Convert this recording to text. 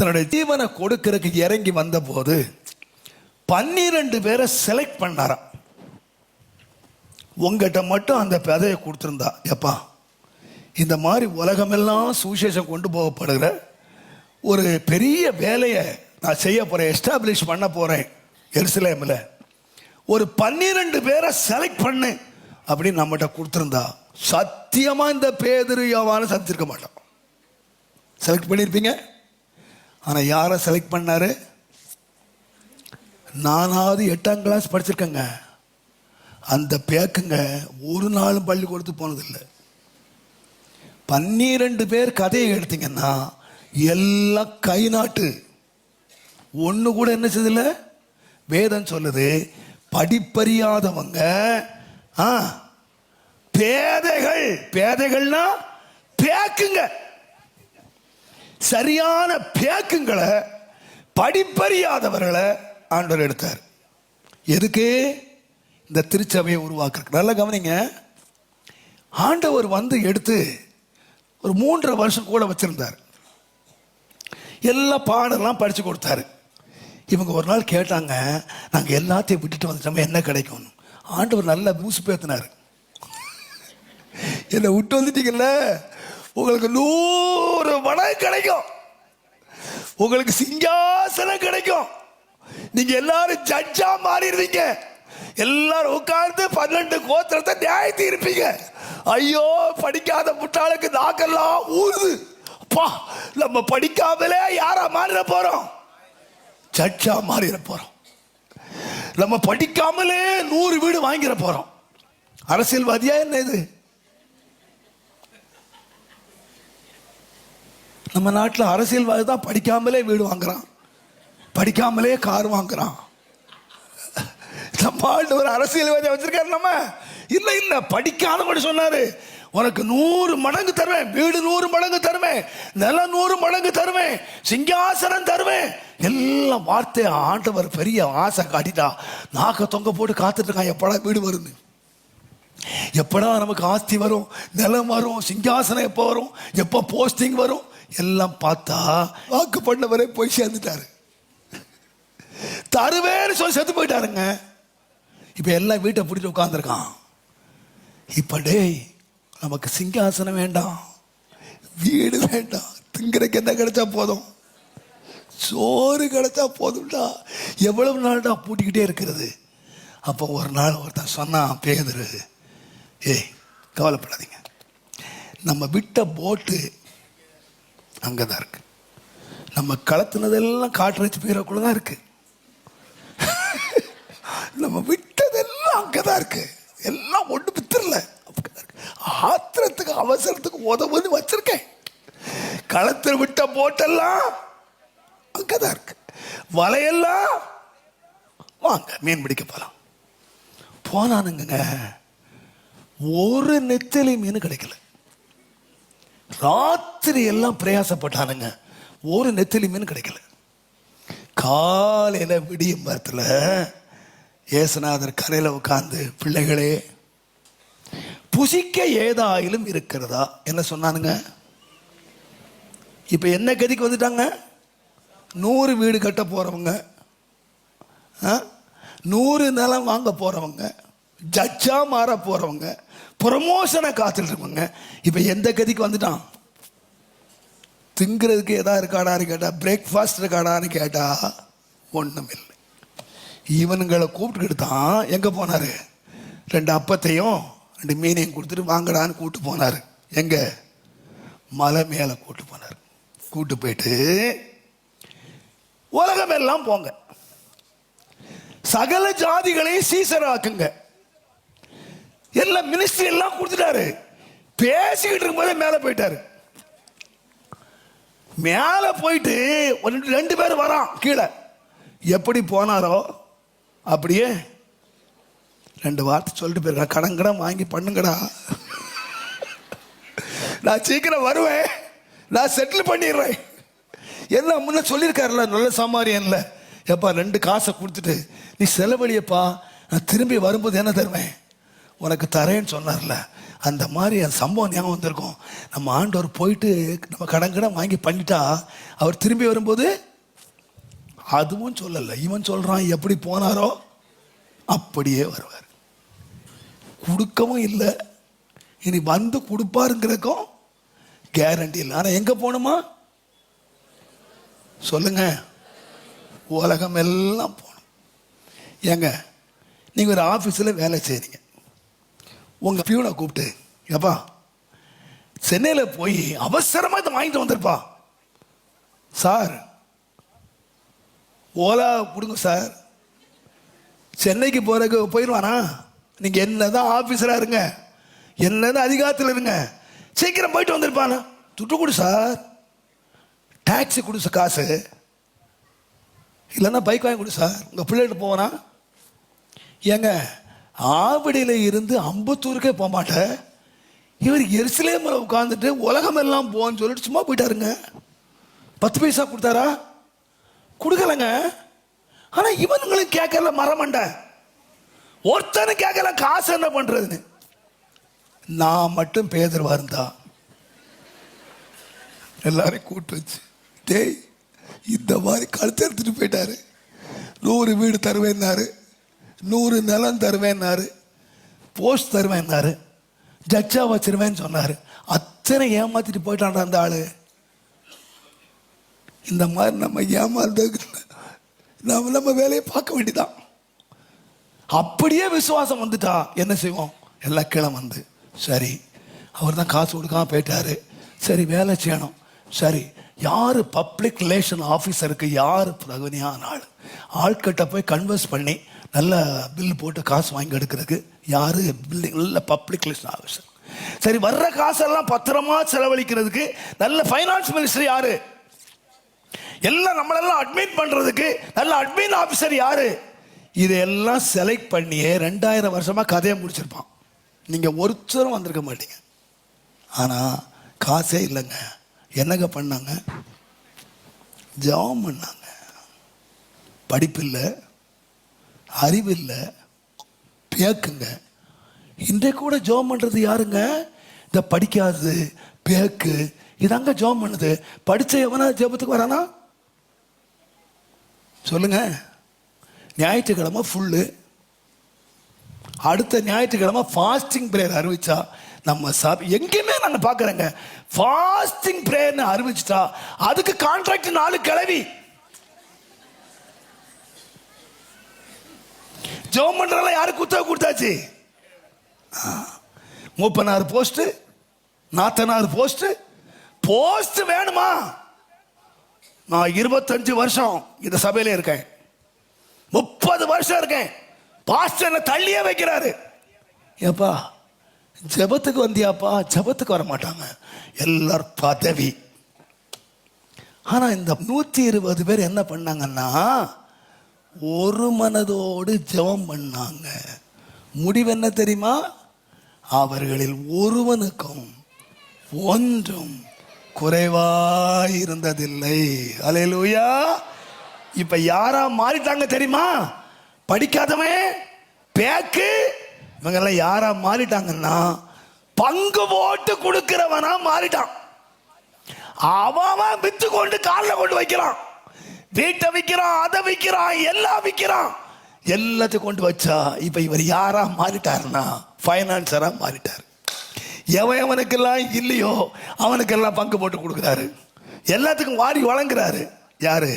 தன்னுடைய ஜீவனை கொடுக்கறதுக்கு இறங்கி வந்த போது 12 பேரை செலக்ட் பண்ணாராம். உங்ககிட்ட மட்டும் அந்த பதவியை கொடுத்துருந்தா, எப்பா இந்த மாதிரி உலகமெல்லாம் சுவிசேஷம் கொண்டு போகப்படுகிற ஒரு பெரிய வேலையை நான் செய்ய போகிறேன், எஸ்டாப்ளிஷ் பண்ண போகிறேன் எருசலேமில், ஒரு 12 பேரை செலக்ட் பண்ணு அப்படின்னு நம்மகிட்ட கொடுத்துருந்தா சத்தியமாக இந்த பேதுரு யோவானை சந்திருக்க மாட்டோம். செலக்ட் பண்ணியிருப்பீங்க. ஆனால் யாரை செலக்ட் பண்ணாரு? நானாவது 8ஆம் கிளாஸ் படிச்சிருக்கேங்க. அந்த பேக்குங்க ஒரு நாளும் பள்ளிக்கூடத்துக்கு போனதில்லை. 12 பேர் கதையை எடுத்தீங்கன்னா எல்லாம் கை நாட்டு. ஒன்று கூட என்ன செய்யல. வேதம் சொல்லுது படிப்பறியாதவங்க, பேதைகள். பேதைகள்னா பேக்குங்க, சரியான பேக்குங்களை, படிப்பறியாதவர்களை ஆண்டவர் எடுத்தார். எதுக்கு? இந்த திருச்சபையை உருவாக்குறதுக்கு. நல்லா கவனிங்க. ஆண்டவர் வந்து எடுத்து ஒரு 3.5 வருஷம் கூட வச்சிருந்தார். எல்லா பாடெல்லாம் படித்து கொடுத்தாரு. இவங்க ஒரு நாள் கேட்டாங்க, நாங்கள் எல்லாத்தையும் விட்டுட்டு வந்துட்டோம், என்ன கிடைக்கும்? ஆண்டவர் நல்லா பூசு பேத்தினார். என்னை விட்டு வந்துட்டீங்கல்ல, உங்களுக்கு 100 மடங்கு கிடைக்கும், உங்களுக்கு சிங்காசனம் கிடைக்கும், நீங்க எல்லாரும் ஜட்ஜா மாறிடுவீங்க, எல்லாரும் உட்கார்ந்து 12 கோத்திரத்தை நியாயத்தி இருப்பீங்க. ஐயோ படிக்காத முட்டாளுக்கு நாக்கெல்லாம் ஊறுது. அப்பா, நம்ம படிக்காமலே யாரா மாறிட போறோம்? ஜட்ஜா மாறிட போறோம். நம்ம படிக்காமலே 100 வீடு வாங்கிட போறோம். அரசியல்வாதியா என்ன இது? நம்ம நாட்டில் அரசியல்வாதி தான் படிக்காமலே வீடு வாங்குறான், படிக்காமலே கார் வாங்குறான். நம்ம ஒரு அரசியல்வாதி வச்சிருக்காரு. நம்ம இல்ல படிக்காத சொன்னாரு, உனக்கு 100 மடங்கு தருவேன், வீடு 100 மடங்கு தருவேன், நிலம் 100 மடங்கு தருவேன், சிங்காசனம் தருவேன். எல்லாம் வார்த்தை ஆண்டவர் பெரிய ஆசை காட்டிட்டா நாக்க தொங்க போட்டு காத்துட்டு இருக்கான். எப்படா வீடு வருது, எப்படா நமக்கு ஆஸ்தி வரும், நிலம் வரும், சிங்காசனம் எப்போ வரும், எப்போ போஸ்டிங் வரும். எல்லாம் பார்த்தா வாக்கு பண்ணவரே போய் சேர்ந்துட்டாரு. தருவேன்னு சொல்லி செத்து போயிட்டாருங்க. இப்ப எல்லாம் வீட்டை பிடிச்சி உட்கார்ந்துருக்கான். இப்ப டேய், நமக்கு சிங்காசனம் வேண்டாம், வீடு வேண்டாம், திங்கிறக்கு என்ன கிடைச்சா போதும், சோறு கிடைச்சா போதும்டா, எவ்வளவு நாள்டா பூட்டிக்கிட்டே இருக்கிறது. அப்போ ஒரு நாள் ஒருத்தன் சொன்னான், பேதுரு, ஏய் கவலைப்படாதீங்க, நம்ம விட்ட போட்டு அங்கதான் இருக்கு, நம்ம கலத்துனதெல்லாம் காற்றடிச்சு போயிடக்குள்ளதான் இருக்கு, நம்ம விட்டதெல்லாம் அங்கதான் இருக்கு, எல்லாம் ஒண்ணு பித்திரல, ஆத்திரத்துக்கு அவசரத்துக்கு உதவுன்னு வச்சிருக்கேன். களத்தில் விட்ட போட்டெல்லாம் அங்கதான் இருக்கு, வலையெல்லாம் வாங்க மீன் பிடிக்க போலாம். போனானுங்க, ஒரு நெத்தலி மீன் கிடைக்கல. ராத்திரி எல்லாம் பிரயாசப்பட்டானுங்க, ஒரு நெத்தலி மீன் கிடைக்கல. காலையில விடியும் மரத்துல இயேசுநாதர் கரையில உட்கார்ந்து, பிள்ளைகளே புசிக்க ஏதாயிலும் இருக்கிறதா என்ன சொன்னானுங்க. இப்ப என்ன கதிக்கு வந்துட்டாங்க? 100 வீடு கட்ட போறவங்க, 100 நிலம் வாங்க போறவங்க, ஜட்ஜா மாற போறவங்க, ப்ரமோஷனை காத்துட்டு இருக்கவங்க. இப்ப எந்த கதிக்கு வந்துட்டான்? திங்கிறதுக்கு எதா இருக்காடான்னு கேட்டா, பிரேக்ஃபாஸ்ட் இருக்காடான்னு கேட்டா ஒண்ணும் இல்லை. இவனுங்களை கூப்பிட்டுக்கிட்டு தான் எங்க போனாரு? 2 அப்பத்தையும் 2 மீனையும் கொடுத்துட்டு வாங்கடான்னு கூட்டு போனாரு. எங்க? மலை மேல கூட்டு போனார். கூட்டு போயிட்டு, உலகம் எல்லாம் போங்க, சகல ஜாதிகளையும் சீசராக்குங்க, எல்லாம் மினிஸ்ட்ரி எல்லாம் கொடுத்துட்டாரு. பேசிக்கிட்டு இருக்கும்போதே மேல போயிட்டாரு. மேல போயிட்டு 2 பேர் வரான் கீழே. எப்படி போனாரோ அப்படியே 2 வார்த்தை சொல்லிட்டு போயிருக்கான், கடங்கடா வாங்கி பண்ணுங்கடா, நான் சீக்கிரம் வருவேன், நான் செட்டில் பண்ணிடுறேன். என்ன முன்ன சொல்லியிருக்காருல்ல நல்ல சமாரியன்ல, எப்பா 2 காசை கொடுத்துட்டு நீ செலவழியப்பா, நான் திரும்பி வரும்போது என்ன தருவேன், உனக்கு தரேன்னு சொன்னார்ல, அந்த மாதிரி அந்த சம்பவம் ஞாபகம் வந்திருக்கும். நம்ம ஆண்டவர் போயிட்டு நம்ம கடன் வாங்கி பண்ணிட்டா அவர் திரும்பி வரும்போது அதுவும் சொல்லலை, இவன் சொல்றான் எப்படி போனாரோ அப்படியே வருவார். கொடுக்கவும் இல்லை, இனி வந்து கொடுப்பாருங்கிறக்கும் கேரண்டி இல்லை. ஆனால் எங்கே போகணுமா சொல்லுங்க? உலகம் எல்லாம் போகணும். ஏங்க, நீங்கள் ஒரு ஆஃபீஸில் வேலை செய்கிறீங்க, உங்கள் பியூனை கூப்பிட்டு, ஏப்பா சென்னையில் போய் அவசரமாக இதை வாங்கிட்டு வந்திருப்பா சார், ஓலா கொடுங்க சார், சென்னைக்கு போகிறக்கு போயிடுவானா? நீங்கள் என்னதான் ஆஃபீஸராக இருங்க, என்னதான் அதிகாரத்தில் இருங்க, சீக்கிரம் போயிட்டு வந்திருப்பானா? துட்டு கொடு சார், டாக்ஸி கொடு சார், காசு இல்லைன்னா பைக் வாங்கி கொடு சார், உங்கள் பிள்ளைகிட்ட போவானா? ஏங்க, ஆவடியில் இருந்து அம்பத்தூருக்கே போக மாட்டேன், இவர் எருசலேமில் உட்காந்துட்டு உலகம் எல்லாம் போன்னு சொல்லிட்டு சும்மா போயிட்டாருங்க. 10 பைசா கொடுத்தாரா? கொடுக்கலங்க. ஆனால் இவனுங்களும் கேட்கல, மரமண்ட ஒருத்தனும் கேட்கல, காசு என்ன பண்றதுன்னு. நான் மட்டும் பேதர்வா இருந்தா எல்லாரையும் கூட்டு வச்சு, டேய் இந்த மாதிரி கழுத்து எடுத்துட்டு போயிட்டாரு, 100 வீடு தருவேன்னாரு, 100 நிலம் தருவேன்னாரு, போஸ்ட் தருவேன்னாரு, ஜட்ஜா வச்சிருவேன்னு சொன்னாரு, அத்தனை ஏமாத்திட்டு போயிட்டான்டா அந்த ஆளு. இந்த மாதிரி நம்ம ஏமாந்த நம்ம வேலையை பார்க்க வேண்டியதான். அப்படியே விசுவாசம் வந்துட்டா என்ன செய்வோம்? எல்லாம் கீழே வந்து, சரி அவர் தான் காசு கொடுக்காம போயிட்டாரு, சரி வேலை செய்யணும், சரி யார் பப்ளிக் ரிலேஷன் ஆஃபீஸருக்கு யார் தகுதியான ஆள்கிட்ட போய் கன்வெர்ஸ் பண்ணி நல்ல பில் போட்டு காசு வாங்கி எடுக்கிறதுக்கு யார் நல்ல பப்ளிக் ரிலேஷன் ஆஃபீஸர், சரி வர்ற காசெல்லாம் பத்திரமா செலவழிக்கிறதுக்கு நல்ல ஃபைனான்ஸ் மினிஸ்டர் யாரு, எல்லாம் நம்மளெல்லாம் அட்மிட் பண்றதுக்கு நல்ல அட்மின் ஆஃபீஸர் யாரு, இதெல்லாம் செலக்ட் பண்ணியே 2000 வருஷமா கதையை முடிச்சிருப்பான். நீங்க ஒருத்தரும் வந்திருக்க மாட்டீங்க. ஆனா காசே இல்லைங்க. என்னங்க பண்ணாங்க? ஜெபம் பண்ணாங்க. படிப்பு இல்லை, அறிவு இல்லை, பேக்குங்க. இன்றைக்கு கூட ஜெபம் பண்றது யாருங்க? இந்த படிக்காதது, பேக்கு, இதாங்க ஜெபம் பண்ணுது. படிச்ச எவனா ஜெபத்துக்கு வரானா சொல்லுங்க? ஞாயிற்றுக்கிழமை ஃபுல்லு, அடுத்த ஞாயிற்றுக்கிழமை ஃபாஸ்டிங் பிரேயர் அறிவிச்சா நம்ம எங்கேயுமே நான் பார்க்குறேங்க. ஃபாஸ்டிங் பிரேயர்னு அறிவிச்சிட்டா அதுக்கு கான்ட்ராக்ட் 4 கிளவி. ஜெபம் பண்றதுல யாருக்கு உத்தரவு கொடுத்தாச்சு? மூப்பனார் போஸ்ட், நாத்தனார் போஸ்ட், போஸ்ட் வேணுமா? நான் 25 வருஷம் இந்த சபையில இருக்கேன், 30 வருஷம் இருக்கேன், பாஸ்டர் தள்ளியே வைக்கிறாரு. ஏப்பா ஜெபத்துக்கு வந்தியாப்பா? ஜெபத்துக்கு வர மாட்டாங்க, எல்லாரும் பதவி. ஆனா இந்த 120 பேர் என்ன பண்ணாங்கன்னா ஒரு மனதோடு ஜெபம் பண்ணாங்க. முடிவு என்ன தெரியுமா? அவர்களில் ஒருவனுக்கும் ஒன்றும் குறைவாய் இருந்ததில்லை. அல்லேலூயா. இப்ப யாரா மாறிட்டாங்க தெரியுமா? படிக்காதவன், பேக்கு, இவங்க எல்லாம் யாரா மாறிட்டாங்கன்னா பங்கு போட்டு கொடுக்கிறவனா மாறிட்டான். அவன் வித்து கொண்டு காலில் கொண்டு வைக்கிறான், வீட்டை விற்கிறான், அதை விற்கிறான், எல்லாம் விற்கிறான், எல்லாத்தையும் கொண்டு வச்சா இப்ப இவர் யாரா மாறிட்டாருன்னா பைனான்சரா மாறிட்டார். எவனுக்கெல்லாம் இல்லையோ அவனுக்கெல்லாம் பங்கு போட்டு கொடுக்குறாரு, எல்லாத்துக்கும் வாரி வழங்குறாரு. யாரு?